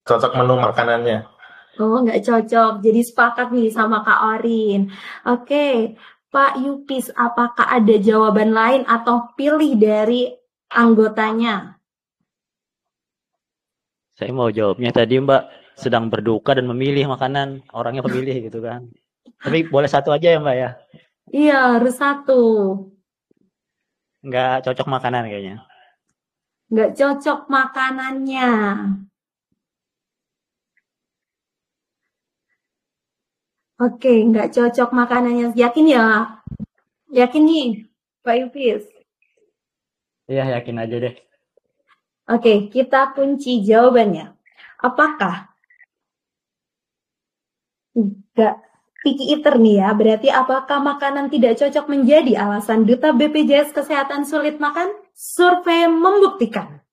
cocok menu makanannya. Oh, nggak cocok. Jadi sepakat nih sama Kak Orin. Oke, Pak Yupis, apakah ada jawaban lain atau pilih dari anggotanya? Saya mau jawabnya tadi Mbak, sedang berduka dan memilih makanan, orangnya pemilih gitu kan. Tapi boleh satu aja ya Mbak ya? Iya, harus satu. Nggak cocok makanan kayaknya. Nggak cocok makanannya. Oke, nggak cocok makanannya. Yakin ya? Yakin nih, Pak Yupis? Iya yakin aja deh. Oke, kita kunci jawabannya. Apakah nggak picky eater nih ya? Berarti apakah makanan tidak cocok menjadi alasan Duta BPJS Kesehatan sulit makan? Survei membuktikan.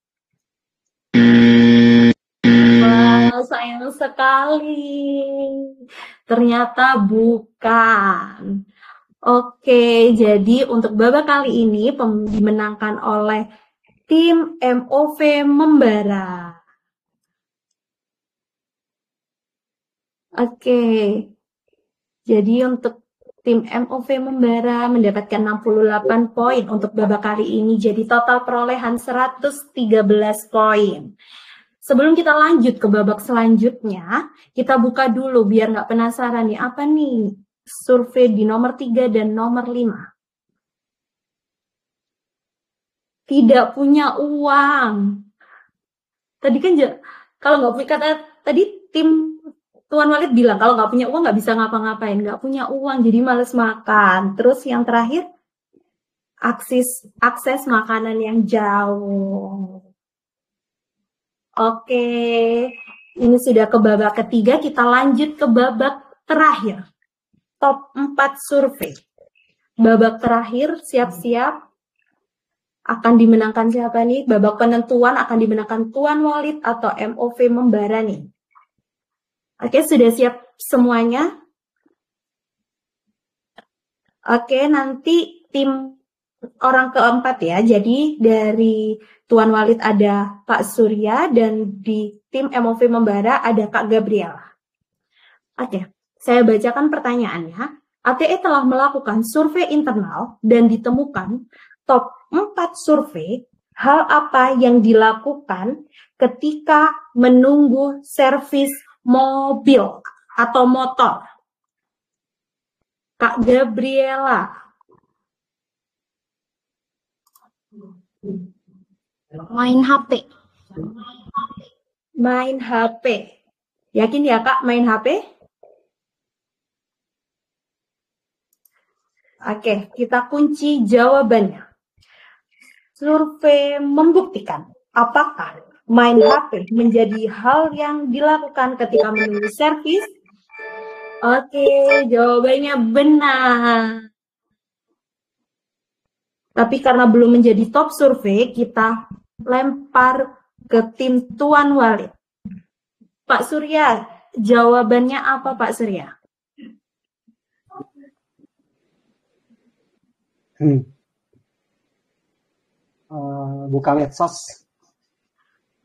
Wah, sayang sekali. Ternyata bukan. Oke, jadi untuk babak kali ini dimenangkan oleh tim MOV Membara. Oke, jadi untuk tim MOV Membara mendapatkan 68 poin untuk babak kali ini. Jadi total perolehan 113 poin. Sebelum kita lanjut ke babak selanjutnya, kita buka dulu biar nggak penasaran nih, apa nih survei di nomor 3 dan nomor 5. Tidak punya uang. Tadi kan kalau nggak punya, kata tadi tim Tuan Walid bilang kalau nggak punya uang nggak bisa ngapa-ngapain, nggak punya uang jadi males makan. Terus yang terakhir akses makanan yang jauh. Oke, ini sudah ke babak ketiga, kita lanjut ke babak terakhir. Top 4 survei. Babak terakhir, siap-siap. Akan dimenangkan siapa nih? Babak penentuan akan dimenangkan Tuan Walid atau MOV Membara nih. Oke, sudah siap semuanya? Oke, nanti tim orang keempat ya. Jadi dari Tuan Walid ada Pak Surya dan di tim MOV Membara ada Kak Gabriela. Oke, saya bacakan pertanyaannya. ATE telah melakukan survei internal dan ditemukan top 4 survei hal apa yang dilakukan ketika menunggu servis mobil atau motor. Kak Gabriela. Main HP. Main HP. Yakin ya Kak main HP? Oke, kita kunci jawabannya. Survei membuktikan apakah main HP menjadi hal yang dilakukan ketika menunggu servis. Oke, jawabannya benar. Tapi karena belum menjadi top survei, kita lempar ke tim Tuan Walid. Pak Surya, jawabannya apa Pak Surya? Buka medsos.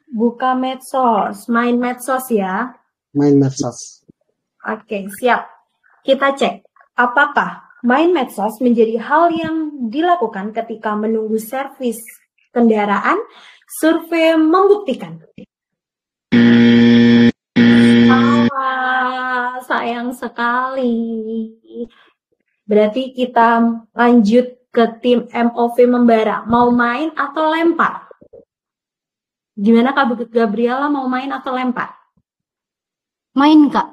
Buka medsos, main medsos ya. Main medsos. Oke, siap. Kita cek, apakah main medsos menjadi hal yang dilakukan ketika menunggu servis kendaraan? Survei membuktikan. Sayang sekali. Berarti kita lanjut ke tim MOV Membara. Mau main atau lempar? Gimana Kak Gabriela, mau main atau lempar? Main, Kak.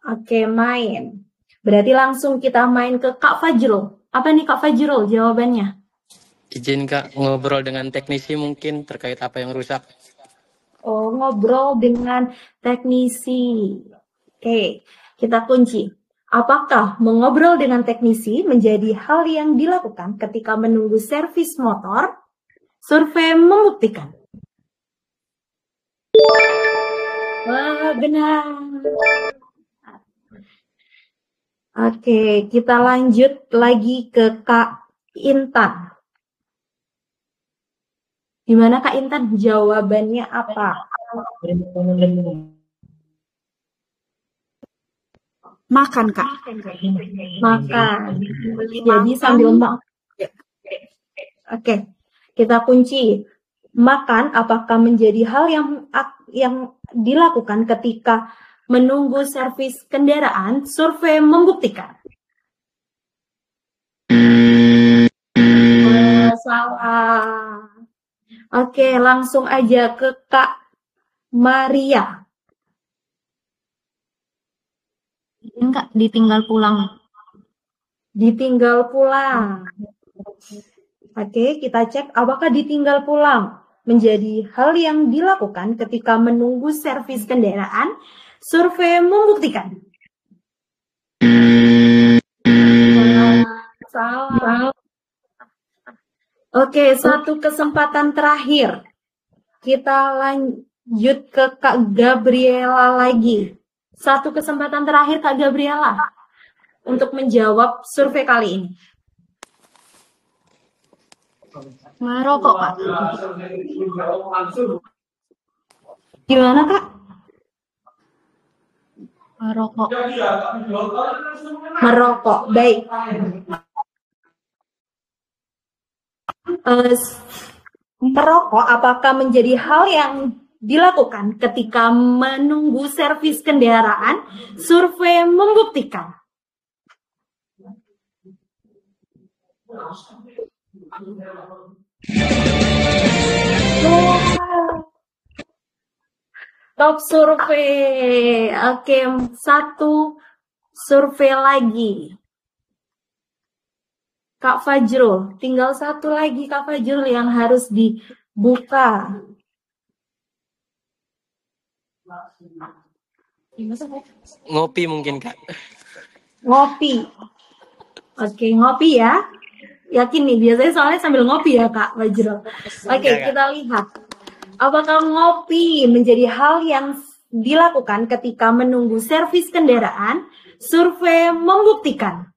Oke, main. Berarti langsung kita main ke Kak Fajrul. Apa nih Kak Fajrul jawabannya? Izin Kak, ngobrol dengan teknisi mungkin terkait apa yang rusak. Oh, ngobrol dengan teknisi. Oke, kita kunci. Apakah mengobrol dengan teknisi menjadi hal yang dilakukan ketika menunggu servis motor? Survei membuktikan. Wah, benar. Oke, kita lanjut lagi ke Kak Intan. Gimana Kak Intan? Jawabannya apa? Makan, Kak. Makan. Jadi sambil makan. Oke, kita kunci. Makan apakah menjadi hal yang dilakukan ketika menunggu servis kendaraan? Survei membuktikan. Salah. Oke, langsung aja ke Kak Maria. Enggak, ditinggal pulang. Ditinggal pulang. Oke, kita cek apakah ditinggal pulang menjadi hal yang dilakukan ketika menunggu servis kendaraan. Survei membuktikan. Salah. Oke, satu kesempatan terakhir. Kita lanjut ke Kak Gabriela lagi. Satu kesempatan terakhir Kak Gabriela untuk menjawab survei kali ini. Merokok, Kak. Gimana Kak? Merokok. Merokok, baik. Merokok apakah menjadi hal yang dilakukan ketika menunggu servis kendaraan? Survei membuktikan. Top survei. Oke, satu survei lagi. Kak Fajrul, tinggal satu lagi Kak Fajrul yang harus dibuka. Ngopi mungkin, Kak. Ngopi. Oke, ngopi ya. Yakin nih, biasanya soalnya sambil ngopi ya Kak Fajrul. Oke, kita lihat. Apakah ngopi menjadi hal yang dilakukan ketika menunggu servis kendaraan? Survei membuktikan.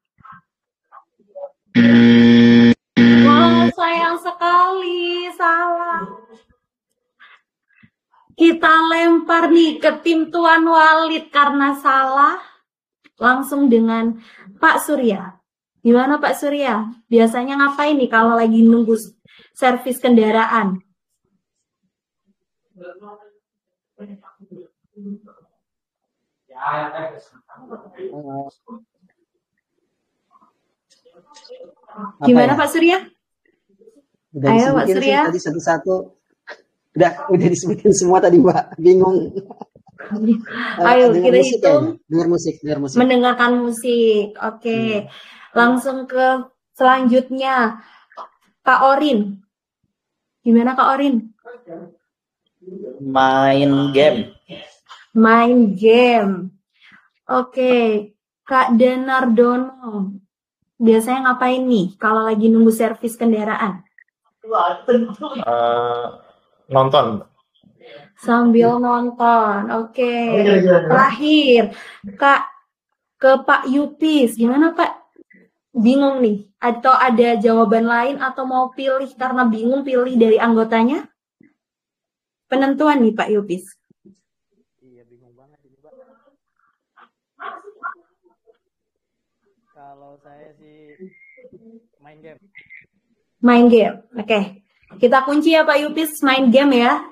Wah, sayang sekali, salah. Kita lempar nih ke tim Tuan Walid karena salah. Langsung dengan Pak Surya. Gimana Pak Surya? Biasanya ngapain nih kalau lagi nunggu servis kendaraan? Gimana Pak Surya? Udah Ayo Pak disebutin sih Surya. tadi satu-satu. Udah disebutin semua tadi Mbak. Bingung. Ayo Dengar kita musik hitung. ya, dengar musik. Mendengarkan musik. Oke. Langsung ke selanjutnya. Kak Orin. Gimana Kak Orin? Main game. Main game. Oke. Kak Denardono. Biasanya ngapain nih kalau lagi nunggu servis kendaraan? Nonton. Sambil nonton. Oke. Terakhir, Kak, ke Pak Yupis. Gimana Pak? Bingung nih? Atau ada jawaban lain atau mau pilih karena bingung pilih dari anggotanya? Penentuan nih Pak Yupis. Iya, bingung banget ini, Pak. Kalau saya sih main game. Main game. Oke. Kita kunci ya Pak Yupis, main game ya.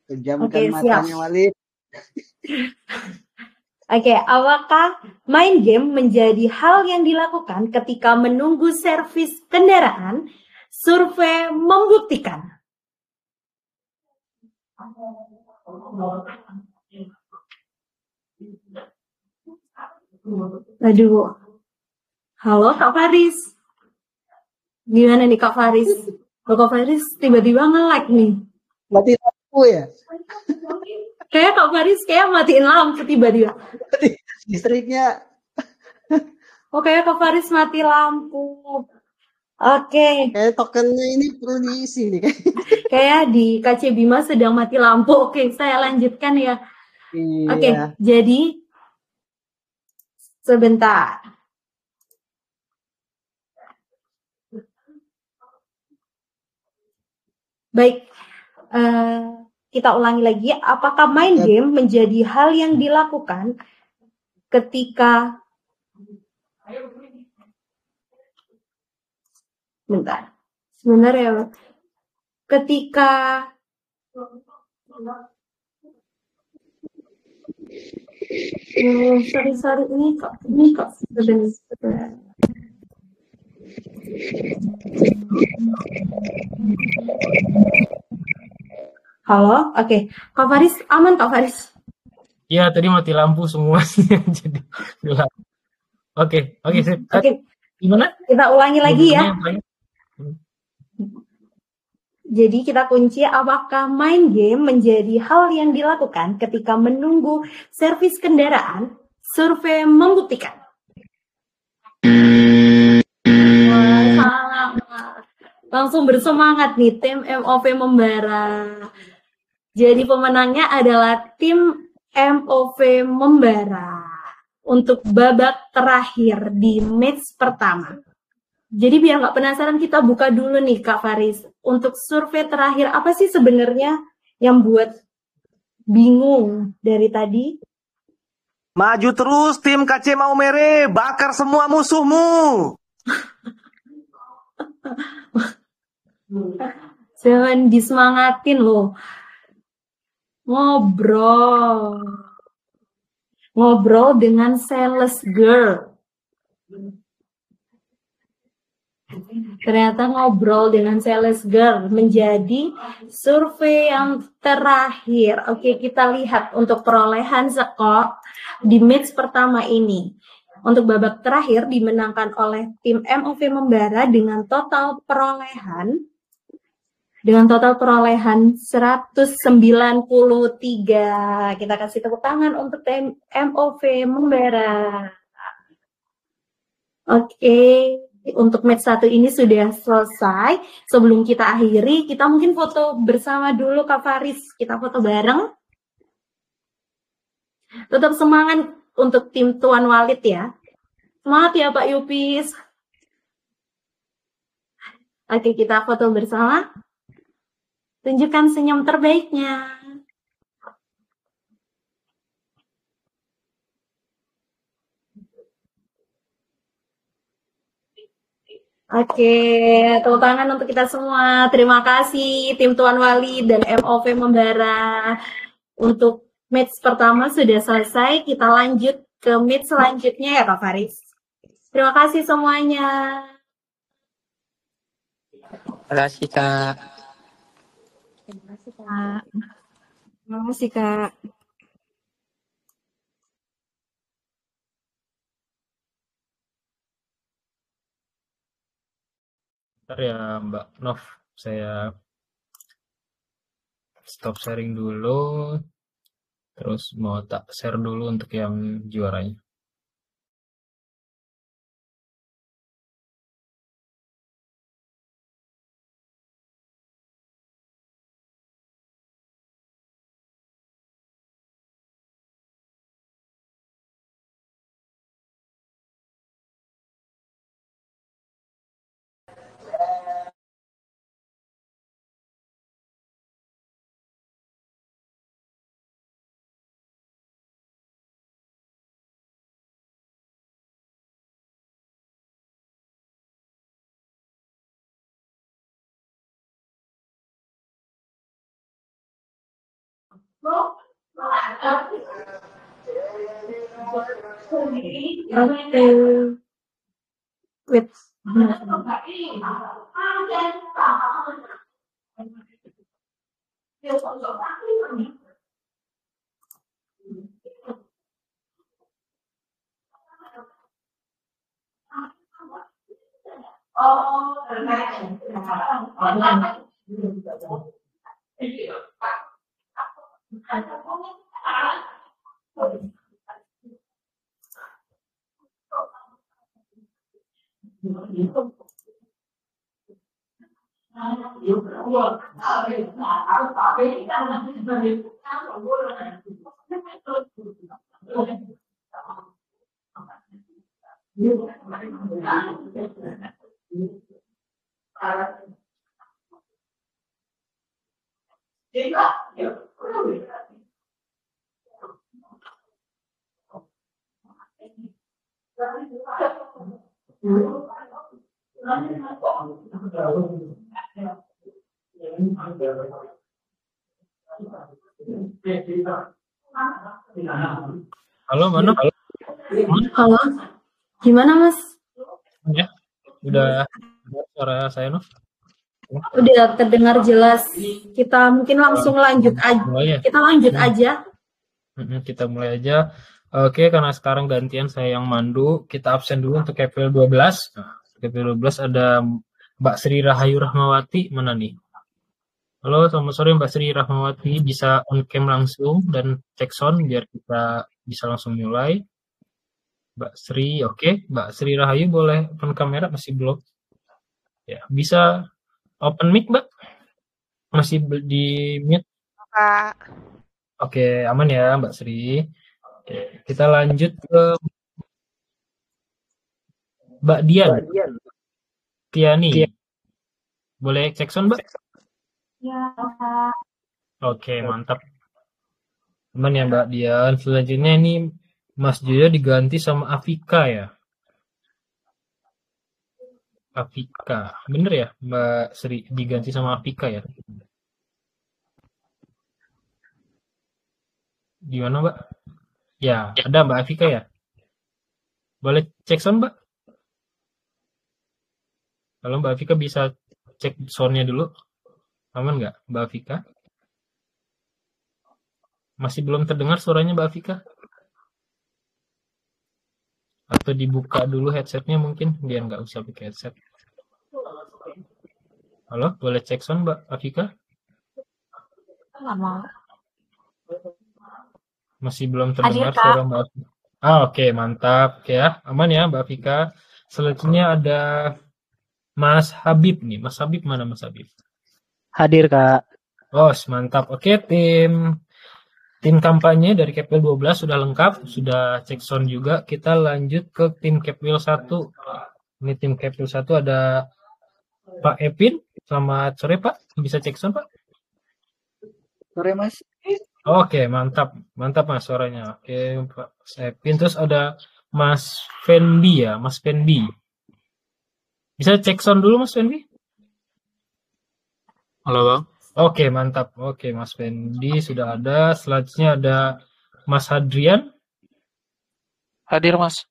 Pejamkan Oke, matanya siap. Walid. Oke, apakah main game menjadi hal yang dilakukan ketika menunggu servis kendaraan? Survei membuktikan. Aduh. Halo Kak Faris. Gimana nih Kak Faris? Kak Faris tiba-tiba nge-like nih. Mati lampu ya? Kayak Kak Faris kayak matiin lampu tiba-tiba. Listriknya. Oh kayak Kak Faris mati lampu. Oke. Kayak tokennya ini perlu diisi nih. Kayak di KC Bima sedang mati lampu. Oke, saya lanjutkan ya. Iya. Oke, jadi sebentar. Baik, kita ulangi lagi. Apakah main game menjadi hal yang dilakukan ketika sebentar ya, ketika sorry ini kok sebentar. Halo, oke. Kak Faris, aman Kak Faris? Iya, tadi mati lampu semua sih, jadi gelap. Oke, sip. Oke, Gimana? kita ulangi lagi ya. Jadi kita kunci, apakah main game menjadi hal yang dilakukan ketika menunggu servis kendaraan? Survei membuktikan. Langsung bersemangat nih tim MOV Membara. Jadi pemenangnya adalah tim MOV Membara untuk babak terakhir di match pertama. Jadi biar nggak penasaran, kita buka dulu nih Kak Faris. Untuk survei terakhir, apa sih sebenarnya yang buat bingung dari tadi? Maju terus tim KC Maumere, bakar semua musuhmu. Jangan disemangatin loh. Ngobrol dengan sales girl. Ternyata ngobrol dengan sales girl menjadi survei yang terakhir. Oke, kita lihat untuk perolehan skor di match pertama ini. Untuk babak terakhir dimenangkan oleh tim MOV Membara dengan total perolehan 193. Kita kasih tepuk tangan untuk tim MOV Membara. Oke, untuk match 1 ini sudah selesai. Sebelum kita akhiri, kita mungkin foto bersama dulu Kak Faris. Kita foto bareng. Tetap semangat untuk tim Tuan Walid ya. Semangat ya Pak Yupis. Oke, kita foto bersama. Tunjukkan senyum terbaiknya. Oke, tepuk tangan untuk kita semua. Terima kasih tim Tuan Wali dan MOV Membara. Untuk match pertama sudah selesai, kita lanjut ke match selanjutnya ya Kak Faris. Terima kasih semuanya. Terima kasih, Kak. Terima kasih, Kak. Terima kasih Kak. Bentar ya Mbak Nov, saya stop sharing dulu, terus mau tak share dulu untuk yang juaranya. Oke. Wait. Halo, mana? Halo, gimana Mas? Ya, udah suara saya, Nov? Udah terdengar jelas. Kita mungkin langsung lanjut aja. Mulai ya? Kita lanjut aja. Kita mulai aja. Oke, karena sekarang gantian saya yang mandu, kita absen dulu untuk KPL 12. Nah, KPL 12 ada Mbak Sri Rahayu Rahmawati, mana nih? Halo, selamat sore Mbak Sri Rahmawati, bisa on cam langsung dan cek sound biar kita bisa langsung mulai. Mbak Sri, oke. Mbak Sri Rahayu boleh open kamera, masih belum? Ya, bisa open mic, Mbak? Masih di mute? Kak. Oke, aman ya Mbak Sri. Oke, kita lanjut ke Mbak Dian. Tiani. Boleh cek sound, Mbak? Ya, Oke, mantap. Aman ya Mbak Dian. Selanjutnya ini Mas Joyo diganti sama Afika ya. Afika. Bener ya Mbak Sri diganti sama Afika ya? Di mana Mbak? Ya, ada Mbak Afika ya? Boleh cek sound Mbak? Kalau Mbak Afika bisa cek soundnya dulu. Aman nggak Mbak Afika? Masih belum terdengar suaranya Mbak Afika? Atau dibuka dulu headsetnya mungkin biar nggak usah pakai headset. Halo, boleh cek sound Mbak Afika? Nggak mau. Masih belum Hadir, terdengar Kak. suara Mbak Afika. Oke, mantap. Oke ya, aman ya Mbak Afika. Selanjutnya ada Mas Habib nih. Mas Habib mana Mas Habib? Hadir, Kak. Oh, mantap. Oke, tim kampanye dari Kepwil 12 sudah lengkap, sudah cek sound juga. Kita lanjut ke tim Kepwil 1. Ini tim Kepwil 1 ada Pak Epin. Selamat sore, Pak. Bisa cek sound, Pak? Sore, Mas. Oke, mantap. Mantap, Mas, suaranya. Oke, Pak Epin. Terus ada Mas Fendi ya, Mas Fendi. Bisa cek sound dulu, Mas Fendi? Halo Bang. Oke, mantap. Oke, Mas Fendi sudah ada. Selanjutnya ada Mas Hadrian. Hadir Mas.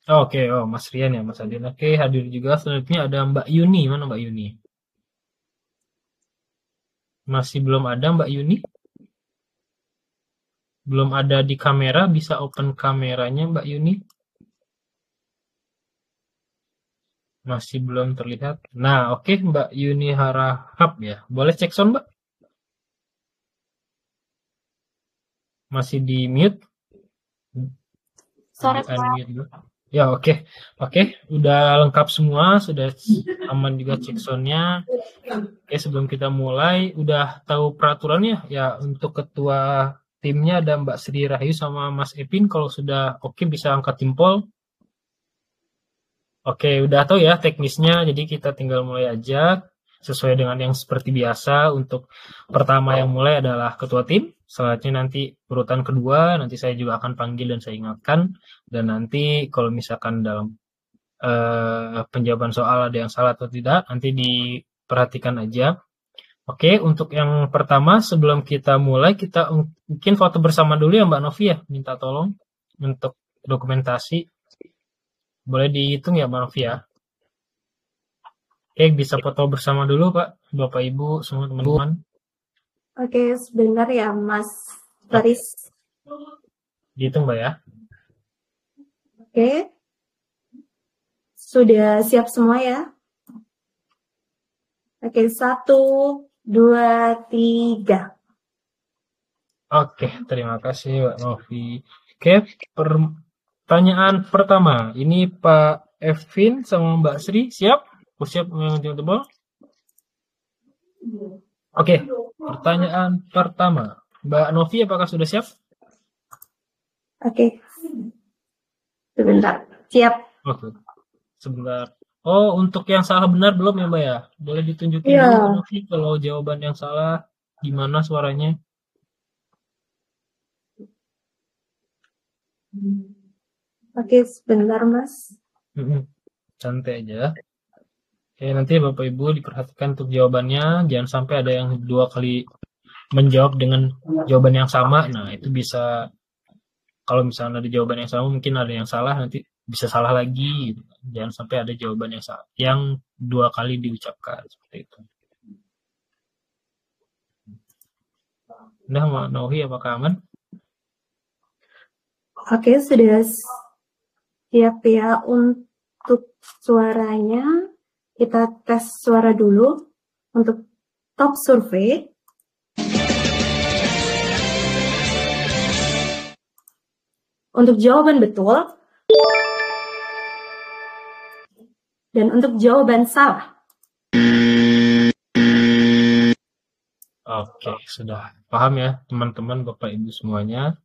Oke, oh Mas Rian ya, Mas Hadrian. Oke, hadir juga. Selanjutnya ada Mbak Yuni. Mana Mbak Yuni? Masih belum ada Mbak Yuni? Belum ada di kamera. Bisa open kameranya Mbak Yuni? Masih belum terlihat. Nah, oke Mbak Yuni Harahap ya. Boleh cek sound, Mbak? Masih di mute? Sore, Di unmute dulu. Ya, oke. Oke, udah lengkap semua, sudah aman juga cek soundnya. Oke, sebelum kita mulai, udah tahu peraturannya? Ya, untuk ketua timnya ada Mbak Sri Rahayu sama Mas Epin. Kalau sudah oke bisa angkat jempol. Oke, udah tahu ya teknisnya, jadi kita tinggal mulai aja sesuai dengan yang seperti biasa. Untuk pertama yang mulai adalah ketua tim, selanjutnya nanti urutan kedua, nanti saya juga akan panggil dan saya ingatkan, dan nanti kalau misalkan dalam penjawaban soal ada yang salah atau tidak, nanti diperhatikan aja. Oke, untuk yang pertama sebelum kita mulai, kita mungkin foto bersama dulu ya Mbak Novi ya, minta tolong untuk dokumentasi. Boleh dihitung ya Mbak Novi ya. Oke, bisa foto bersama dulu Pak, Bapak Ibu, semua teman-teman. Oke, sebentar ya Mas Faris. Dihitung Mbak ya. Oke. Sudah siap semua ya? Oke, 1, 2, 3. Oke, terima kasih Mbak Novi. Oke, pertanyaan pertama. Ini Pak Evin sama Mbak Sri, siap? Siap menjawab tebal? Oke, pertanyaan pertama. Mbak Novi, apakah sudah siap? Oke. Sebentar. Siap. Oke, sebentar. Oh, untuk yang salah benar belum ya Mbak ya? Boleh ditunjukin Iya. dulu Mbak Novi kalau jawaban yang salah gimana suaranya? Oke, sebentar Mas. santai aja. Oke, nanti Bapak Ibu diperhatikan untuk jawabannya, jangan sampai ada yang 2 kali menjawab dengan jawaban yang sama. Nah, itu bisa, kalau misalnya ada jawaban yang sama, mungkin ada yang salah, nanti bisa salah lagi. Jangan sampai ada jawaban yang salah, yang 2 kali diucapkan, seperti itu. Udah, Mbak Novi, apakah aman? Oke, sudah siap ya untuk suaranya. Kita tes suara dulu untuk top survei. Untuk jawaban betul dan untuk jawaban salah. Oke, sudah paham ya teman-teman, Bapak Ibu semuanya.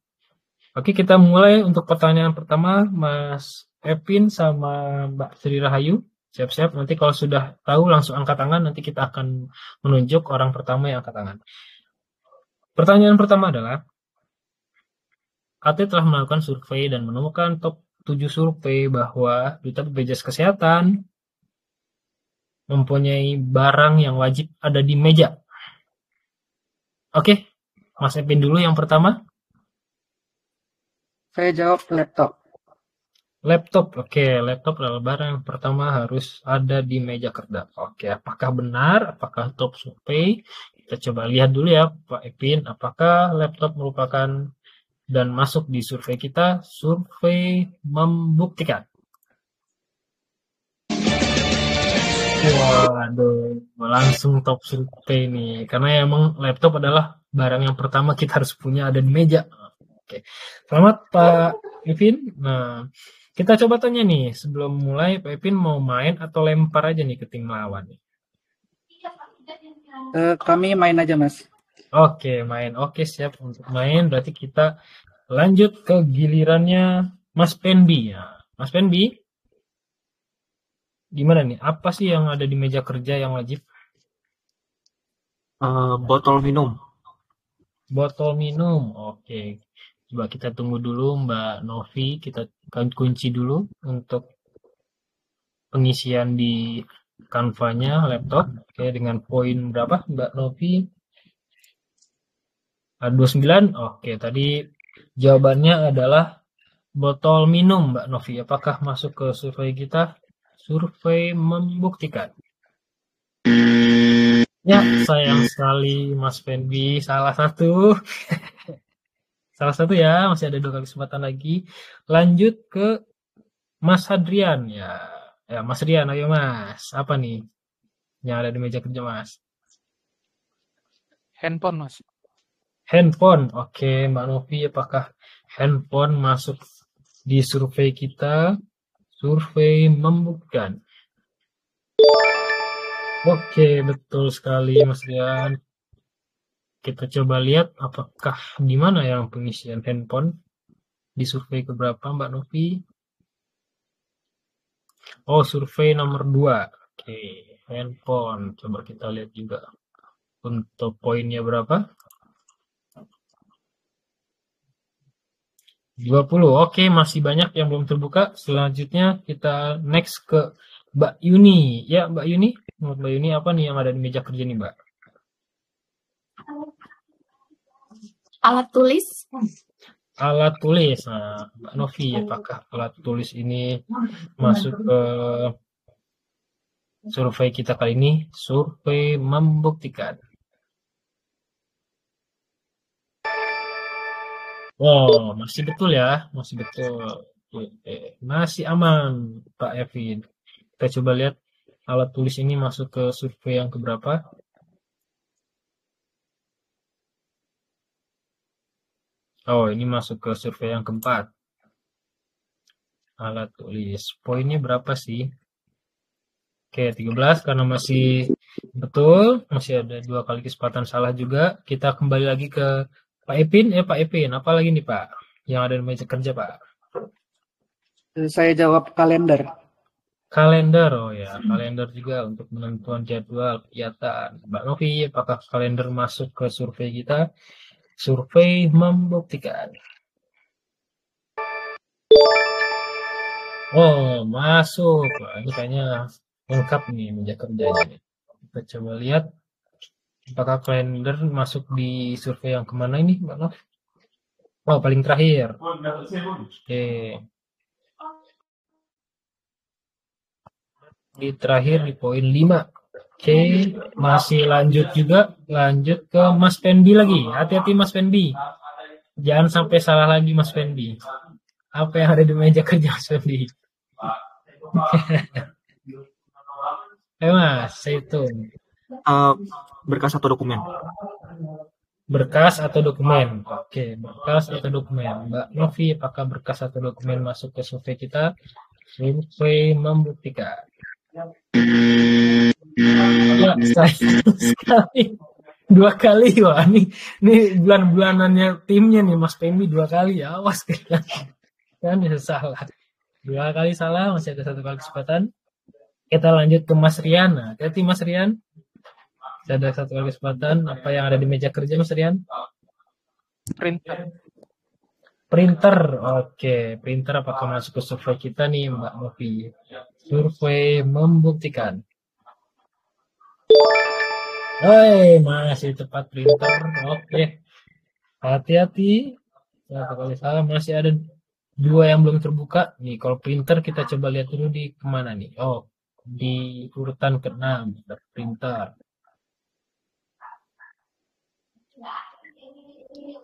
Oke, kita mulai untuk pertanyaan pertama, Mas Epin sama Mbak Sri Rahayu. Siap-siap, nanti kalau sudah tahu langsung angkat tangan, nanti kita akan menunjuk orang pertama yang angkat tangan. Pertanyaan pertama adalah, AT telah melakukan survei dan menemukan top 7 survei bahwa Duta BPJS Kesehatan mempunyai barang yang wajib ada di meja. Oke, Mas Epin dulu yang pertama. Saya jawab laptop. Laptop, oke, laptop adalah barang yang pertama harus ada di meja kerja. Oke, apakah benar? Apakah top survei? Kita coba lihat dulu ya, Pak Epin, apakah laptop merupakan dan masuk di survei kita? Survei membuktikan. Waduh, langsung top survei nih, karena emang laptop adalah barang yang pertama kita harus punya ada di meja. Oke, selamat Pak Epin. Nah, kita coba tanya nih, sebelum mulai Pak Epin mau main atau lempar aja nih ke tim lawan? Kami main aja, Mas. Oke, main. Oke, siap untuk main. Berarti kita lanjut ke gilirannya Mas Penbi ya. Mas Penbi, gimana nih? Apa sih yang ada di meja kerja yang wajib? Botol minum. Botol minum. Oke. Coba kita tunggu dulu Mbak Novi, kita kunci dulu untuk pengisian di Canva-nya laptop. Oke, dengan poin berapa Mbak Novi? 29. Oke, tadi jawabannya adalah botol minum Mbak Novi. Apakah masuk ke survei kita? Survei membuktikan. Ya, sayang sekali Mas Penbi, salah satu. Salah satu ya, masih ada 2 kali kesempatan lagi. Lanjut ke Mas Hadrian ya. Ya, Mas Rian, ayo Mas. Apa nih yang ada di meja kerja Mas? Handphone, Mas. Handphone. Oke, Mbak Novi, apakah handphone masuk di survei kita? Survei membuktikan. Oke, betul sekali Mas Rian. Kita coba lihat apakah di mana yang pengisian handphone di survei keberapa Mbak Novi? Oh, survei nomor 2. Oke, handphone. Coba kita lihat juga untuk poinnya berapa? 20. Oke, masih banyak yang belum terbuka. Selanjutnya kita next ke Mbak Yuni. Ya, Mbak Yuni. Menurut Mbak Yuni apa nih yang ada di meja kerja nih, Mbak? Alat tulis. Alat tulis. Nah, Mbak Novi, apakah alat tulis ini masuk ke survei kita kali ini? Survei membuktikan. Wow, masih betul ya, masih betul. Masih aman, Pak Evin. Kita coba lihat alat tulis ini masuk ke survei yang keberapa? Oh, ini masuk ke survei yang keempat. Alat tulis. Poinnya berapa sih? Oke, 13 karena masih betul. Masih ada 2 kali kesempatan salah juga. Kita kembali lagi ke Pak Epin. Pak Epin, apa lagi nih Pak? Yang ada di meja kerja Pak? Saya jawab kalender. Kalender, oh ya. Kalender juga untuk penentuan jadwal kegiatan. Mbak Novi, apakah kalender masuk ke survei kita? Survei membuktikan. Oh, masuk. Wah, ini kayaknya lengkap nih meja kerjanya nih. Kita coba lihat apakah kalender masuk di survei yang kemana ini, Mbak Nov? Oh, paling terakhir. Oke. Di terakhir di poin 5. Oke, masih lanjut juga. Lanjut ke Mas Fendi lagi. Hati-hati Mas Fendi. Jangan sampai salah lagi Mas Fendi. Apa yang ada di meja kerja Mas Fendi? Mas, itu Berkas atau dokumen? berkas atau dokumen. Oke, berkas atau dokumen. Mbak Novi, apakah berkas atau dokumen masuk ke survei kita? Survei membuktikan. Ya, saya sekali. 2 kali. Wah, ini bulan-bulanannya timnya nih, Mas Fendi 2 kali. Awas kan bisa salah. 2 kali salah, masih ada 1 kali kesempatan. Kita lanjut ke Mas Rian. Nah, hati-hati Mas Rian. Masih ada 1 kali kesempatan. Apa yang ada di meja kerja Mas Rian? Printer. Oke, printer apakah masuk ke survei kita nih Mbak Novi? Survei membuktikan. Masih tepat printer. Oke. Hati-hati. 1 kali salah, masih ada 2 yang belum terbuka. Nih, kalau printer kita coba lihat dulu di kemana nih. Oh, di urutan ke-6. Printer.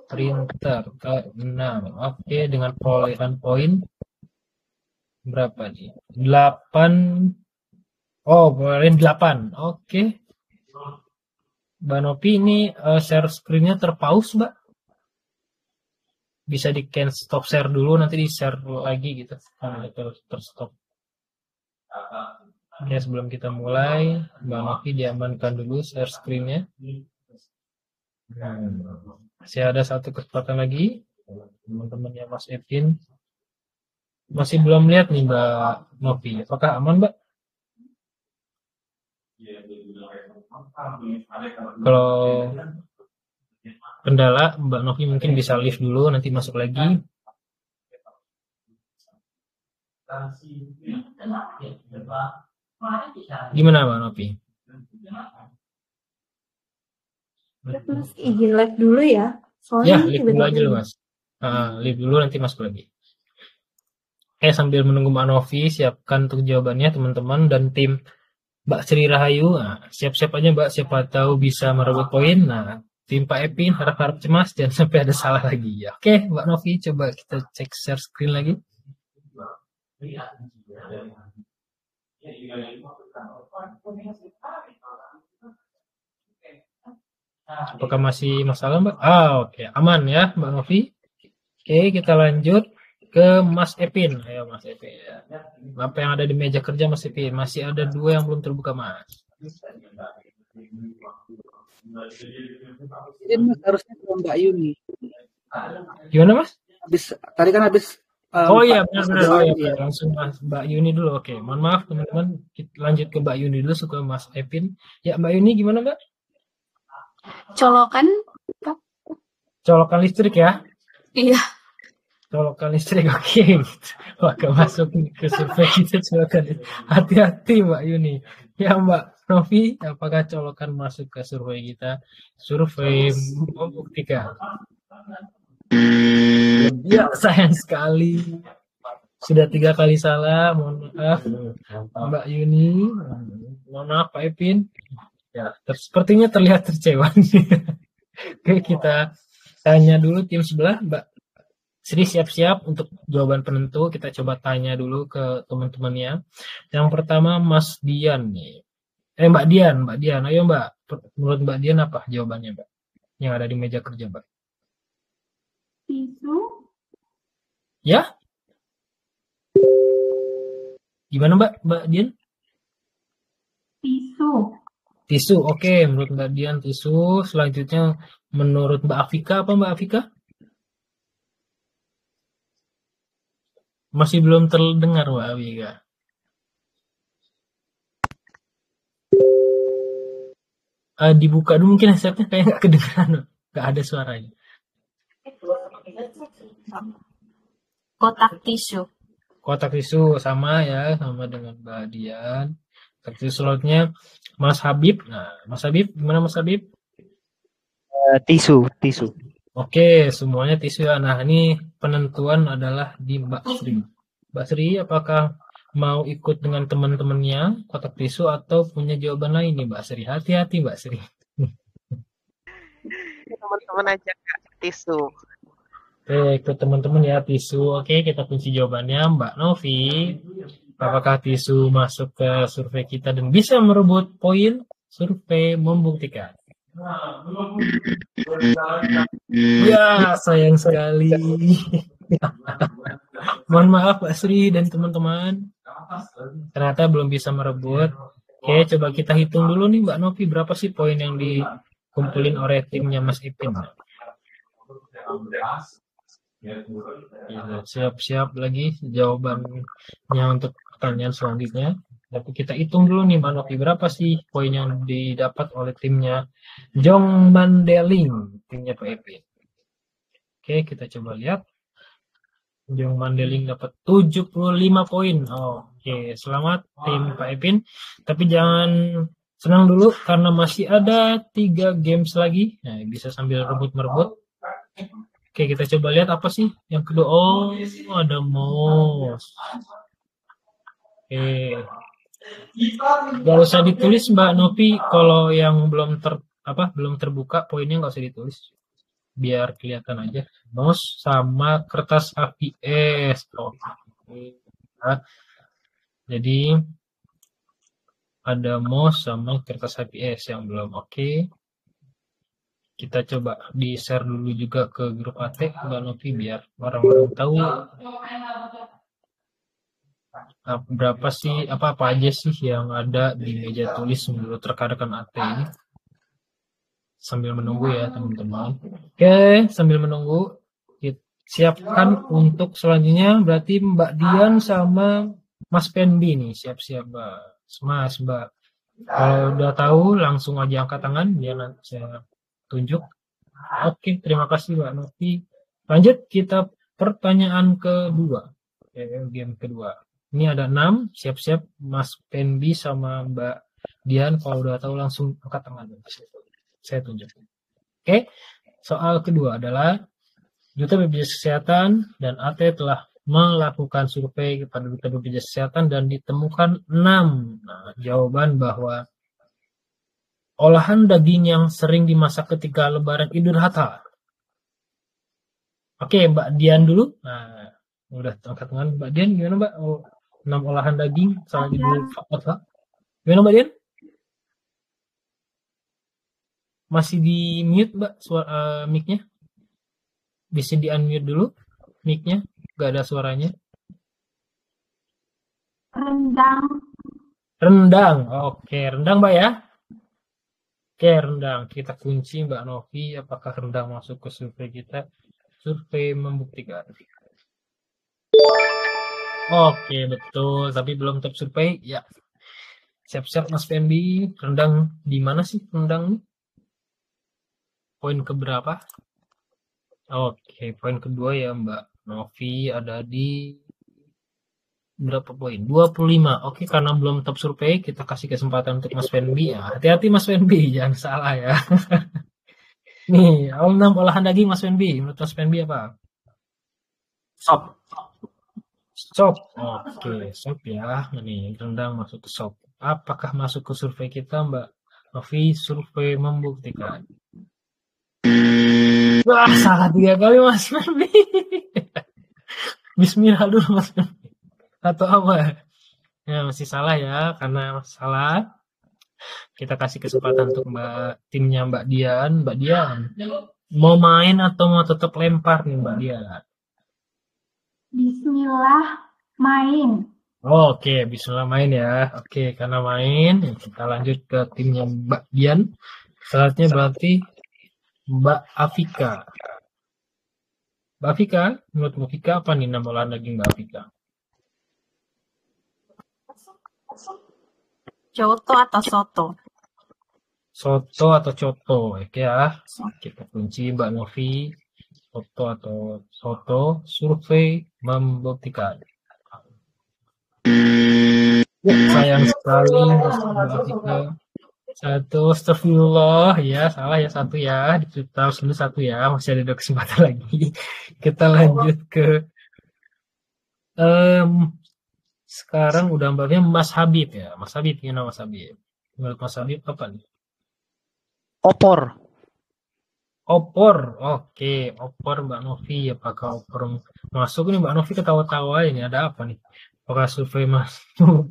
Printer ke-6. Oke, dengan perolehan poin berapa nih? 8. Oh, perolehan 8. Oke. Mbak Novi, ini share screen-nya terpause, Mbak. Bisa di stop share dulu, nanti di share lagi gitu. Terstop. Ya, sebelum kita mulai, Mbak Novi diamankan dulu share screen-nya. Masih ada 1 kesempatan lagi. Teman-temannya Mas Evin masih belum lihat nih Mbak Novi. Apakah aman, Mbak? Kalau kendala, Mbak Novi mungkin bisa leave dulu, nanti masuk lagi. Gimana Mbak Novi? Mas izin live dulu ya. Ya, Soalnya leave dulu aja loh Mas. Leave dulu, nanti masuk lagi. Sambil menunggu Mbak Novi, siapkan untuk jawabannya teman-teman dan tim Mbak Sri Rahayu. Siap-siap aja Mbak, siapa tahu bisa merebut poin. Nah, tim Pak Epin harap-harap cemas, jangan sampai ada salah lagi ya. Oke, Mbak Novi, coba kita cek share screen lagi. Apakah masih masalah Mbak? Oke, aman ya Mbak Novi. Oke, kita lanjut ke Mas Epin. Ayo Mas Epin. Apa yang ada di meja kerja Mas Epin? Masih ada 2 yang belum terbuka Mas. Ini Mas harusnya ke Mbak Yuni. Gimana Mas? Tadi kan habis. Oh iya benar-benar. Oh, iya. Langsung Mbak Yuni dulu. Oke, mohon maaf teman-teman. Kita lanjut ke Mbak Yuni dulu, suka Mas Epin. Ya Mbak Yuni gimana Mbak? Colokan, Pak. Colokan listrik ya? Iya. Colokan listrik, oke. Maka masuk ke survei kita colokan. Hati-hati Mbak Yuni. Ya Mbak Novi, apakah colokan masuk ke survei kita? Survei membuktikan. Ya, sayang sekali. Sudah 3 kali salah, mohon maaf Mbak Yuni. Mohon maaf Pak Epin. Ya, sepertinya terlihat kecewa. Oke, kita tanya dulu tim sebelah, Mbak Sri siap-siap untuk jawaban penentu. Kita coba tanya dulu ke teman-temannya. Yang pertama Mas Dian nih. Mbak Dian. Ayo Mbak. Menurut Mbak Dian apa jawabannya Mbak? Yang ada di meja kerja Mbak. Tisu. Ya? Gimana Mbak Dian? Tisu, oke. Menurut Mbak Dian tisu. Selanjutnya menurut Mbak Afika apa Mbak Afika? Masih belum terdengar Mbak Afika. Dibuka dulu mungkin headsetnya kayak nggak kedengaran, nggak ada suaranya. Kotak tisu. kotak tisu sama ya, sama dengan Mbak Dian. Kotak tisu slotnya Mas Habib. Nah, Mas Habib, gimana Mas Habib? Tisu. Oke, semuanya tisu ya. Nah, ini penentuan adalah di Mbak Sri. Mbak Sri, apakah mau ikut dengan teman-temannya kotak tisu atau punya jawaban lain nih Mbak Sri? Hati-hati Mbak Sri. Teman-teman aja Kak, tisu. Oke, ikut teman-teman ya tisu. Oke, kita kunci jawabannya Mbak Novi. Apakah tisu masuk ke survei kita dan bisa merebut poin? Survei membuktikan. Ya, sayang sekali. Mohon maaf Mbak Sri dan teman-teman. Ternyata belum bisa merebut. Oke, coba kita hitung dulu nih Mbak Novi. Berapa sih poin yang dikumpulin oleh timnya Mas Ipin? Ya, siap-siap lagi jawabannya untuk pertanyaan selanjutnya. Tapi kita hitung dulu nih Mbak Novi, berapa sih poin yang didapat oleh timnya Jong Mandeling, timnya Pak Ipin. Oke, kita coba lihat. Jong Mandeling dapat 75 poin. Oke, selamat tim Pak Ipin. Tapi jangan senang dulu karena masih ada 3 games lagi. Nah, bisa sambil rebut-merebut. Oke, kita coba lihat apa sih yang kedua. Oh, ada mouse. Oke. Gak usah ditulis Mbak Novi kalau yang belum terbuka poinnya nggak usah ditulis. Biar kelihatan aja. Mouse sama kertas APS. Oke. Nah, jadi ada mouse sama kertas APS yang belum oke. Kita coba di-share dulu juga ke grup AT Mbak Novi biar orang-orang tahu berapa sih apa aja sih yang ada di meja tulis menurut rekan-rekan AT ini. Sambil menunggu ya teman-teman. Oke, sambil menunggu siapkan untuk selanjutnya berarti Mbak Dian sama Mas Pendi nih siap-siap Mbak. Kalau udah tahu langsung aja angkat tangan biar nanti saya tunjuk. Oke, terima kasih Mbak Novi. Lanjut kita pertanyaan kedua. Game kedua. Ini ada 6, siap-siap Mas Penbi sama Mbak Dian. Kalau udah tahu langsung angkat tangan. Saya tunjuk. Oke, soal kedua adalah Duta BPJS Kesehatan dan AT telah melakukan survei kepada Duta BPJS Kesehatan dan ditemukan 6. Nah, jawaban bahwa olahan daging yang sering dimasak ketika Lebaran Idul Adha. Oke, Mbak Dian dulu. Nah, udah angkat tangan Mbak Dian. Gimana Mbak? 6 olahan daging saat Idul Adha. Gimana Mbak Dian? Masih di mute Mbak suara mic-nya? Bisa di unmute dulu mic-nya. Gak ada suaranya. Rendang. Oke, rendang Mbak ya. Oke, rendang. Kita kunci Mbak Novi. Apakah rendang masuk ke survei kita? Survei membuktikan. Oke, betul. Tapi belum tersurvei. Ya. Siap-siap Mas Fendi. Rendang di mana sih rendang? Poin keberapa? Oke, poin kedua ya Mbak Novi. Ada di berapa poin? 25. Oke, karena belum top survei, kita kasih kesempatan untuk Mas Fenbi ya. Hati-hati Mas Fenbi, jangan salah ya. Nih, 6 olahan daging Mas Fenbi. Menurut Mas Fenbi apa? Sop. Oke, sop ya. Nih, rendang masuk ke sop. Apakah masuk ke survei kita, Mbak Novi? Survei membuktikan. Wah, salah 3 kali Mas Fenbi. Bismillah dulu Mas Fenbi. Atau apa? Ya masih salah ya, karena salah. Kita kasih kesempatan untuk timnya Mbak Dian. Mbak Dian, mau main atau mau tetap lempar nih Mbak Dian? Bismillah, main. Oke, bismillah main ya. Oke, karena main, kita lanjut ke timnya Mbak Dian. Selanjutnya berarti Mbak Afika. Mbak Afika, menurut Mbak Afika apa nih nama olahan daging Mbak Afika? Coto atau soto? Soto atau coto, oke ya. Kita kunci Mbak Novi. Soto atau soto, survei membuktikan. Ya, sayang sekali Mbak Afika. Satu, astagfirullah, ya salah ya satu ya, harus dulu satu ya, masih ada dua kesempatan lagi. Kita lanjut ke sekarang udah mbaknya Mas Habib ya, Mas Habib gimana Mas Habib? Menurut Mas Habib apa nih? Opor. Opor, oke, opor Mbak Novi, apakah opor masuk nih Mbak Novi ketawa-tawa ini ada apa nih? Apakah survei masuk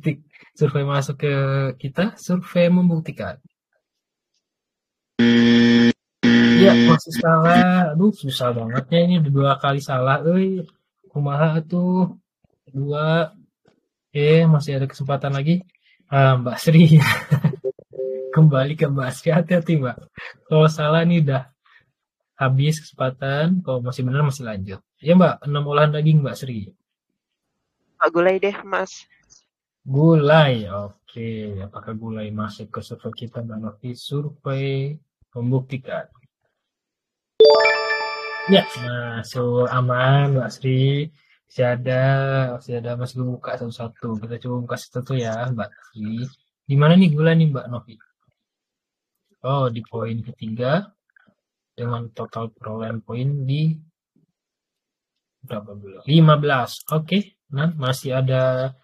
ke kita? Survei membuktikan. Ya masih salah, aduh susah bangetnya ini udah 2 kali salah, kumaha tuh 2, masih ada kesempatan lagi. Mbak Sri, kembali ke Mbak Sri, hati-hati Mbak. Kalau salah nih udah habis kesempatan, kalau masih benar masih lanjut. Ya Mbak, 6 olahan daging Mbak Sri. Pak gulai deh, Mas. Gulai, oke. Apakah gulai masuk ke survei kita Mbak Novi? Survei membuktikan. Ya, masuk aman Mbak Sri. Masih ada masih buka satu-satu. Kita coba buka satu ya Mbak Sri. Di mana nih gulai nih Mbak Novi? Oh, di poin ketiga dengan total perolehan poin di berapa dulu? 15. Oke. Nah, masih ada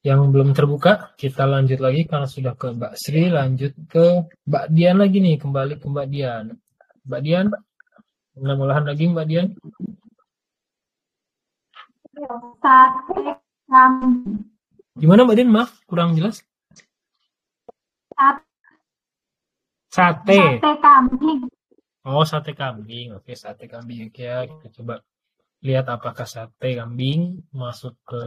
yang belum terbuka. Kita lanjut lagi karena sudah ke Mbak Sri, lanjut ke Mbak Dian lagi nih, kembali ke Mbak Dian. Mbak Dian, 6 olahan daging Mbak Dian. Sate kambing. Gimana Mbak Dian? Maaf, kurang jelas. Sate kambing. Oh, sate kambing. Oke, sate kambing. Oke ya, kita coba lihat apakah sate kambing masuk ke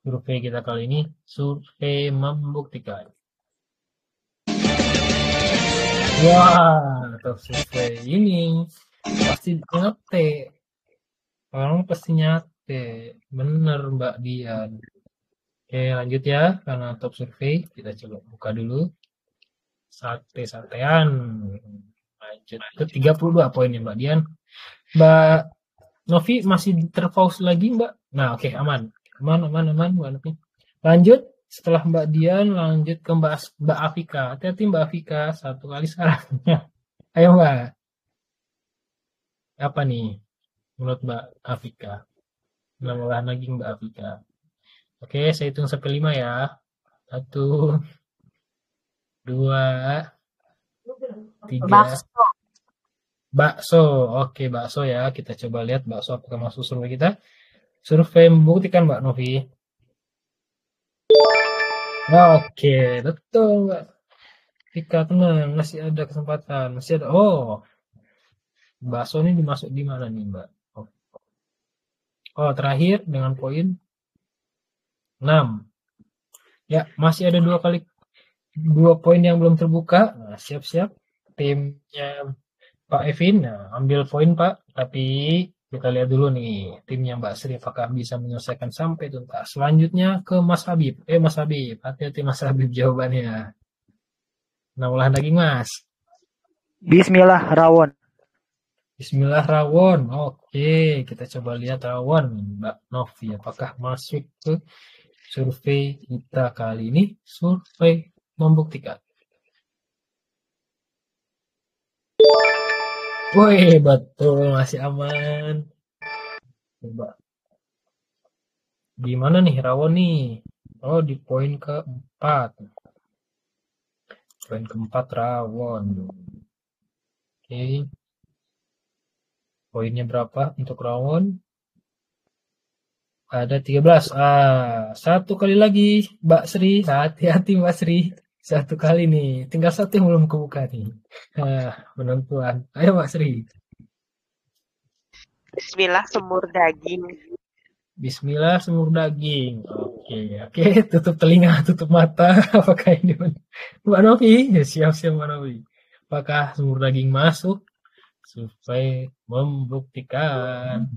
survei kita kali ini. Survei membuktikan. Wah, atau survei ini pasti nyate. Orang pasti nyate. Bener Mbak Dian. Oke, lanjut ya. Karena top survei, kita coba buka dulu. Sate-satean. Lanjut ke 32 poinnya Mbak Dian. Mbak Novi masih terpause lagi Mbak. Nah, oke, aman Mbak Novi. Lanjut setelah Mbak Dian, lanjut ke Mbak Afika. Hati-hati Mbak Afika, satu kali salahnya. Ayo Mbak. Apa nih menurut Mbak Afika? 6 olahan lagi Mbak Afika. Oke, saya hitung sampai 5 ya. 1, 2, 3. Bakso. Oke, bakso ya. Kita coba lihat bakso apakah masuk survei kita. Survei membuktikan Mbak Novi. Oke, betul Mbak Vika, tenang, masih ada kesempatan, masih ada. Oh, bakso ini dimasuk di mana nih Mbak? Oh, terakhir dengan poin 6. Ya, masih ada 2 poin yang belum terbuka. Nah, siap-siap timnya Pak Evin. Nah, ambil poin Pak. Tapi kita lihat dulu nih timnya Mbak Sri apakah bisa menyelesaikan sampai tuntas. Selanjutnya ke Mas Habib. Mas Habib, hati-hati Mas Habib jawabannya. Nah, olahan daging Mas. Bismillah rawon. Bismillah rawon. Oke, kita coba lihat rawon Mbak Novi apakah masuk ke survei kita kali ini. Survei membuktikan. Woi, betul, masih aman. Coba. Gimana nih rawon nih? Oh, di poin keempat. Poin keempat rawon. Oke. Poinnya berapa untuk rawon? Ada 13. Satu kali lagi Mbak Sri. Hati-hati Mbak Sri. Satu kali nih. Tinggal satu yang belum kebuka nih. Penentuan. Ayo Mbak Sri. Bismillah semur daging. Bismillah semur daging. Oke. Tutup telinga, tutup mata. Apakah ini Mbak Novi? Siap-siap Mbak Novi. Apakah semur daging masuk? Survei membuktikan.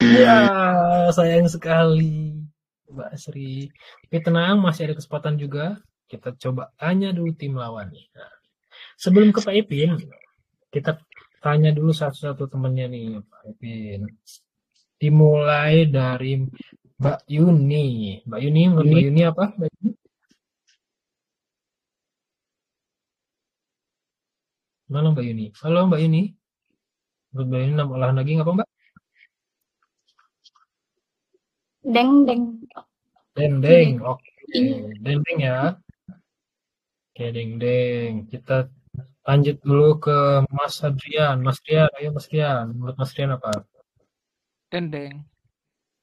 Ya, sayang sekali Mbak Sri. Tapi tenang, masih ada kesempatan juga. Kita coba tanya dulu tim lawan. Nah, sebelum ke Pak Ipin, kita tanya dulu satu-satu temennya nih Pak Ipin. Dimulai dari Mbak Yuni. Mbak Yuni, menurut Mbak Yuni apa? Mbak Yuni? Mana Mbak Yuni? Halo Mbak Yuni. Menurut Mbak Yuni nama olahan daging apa Mbak? Dendeng. Dendeng. Oke. Ini. Dendeng ya. Oke, dendeng. Kita lanjut dulu ke Mas Adrian. Mas Rian, ayo Mas Rian. Menurut Mas Rian apa? Dendeng.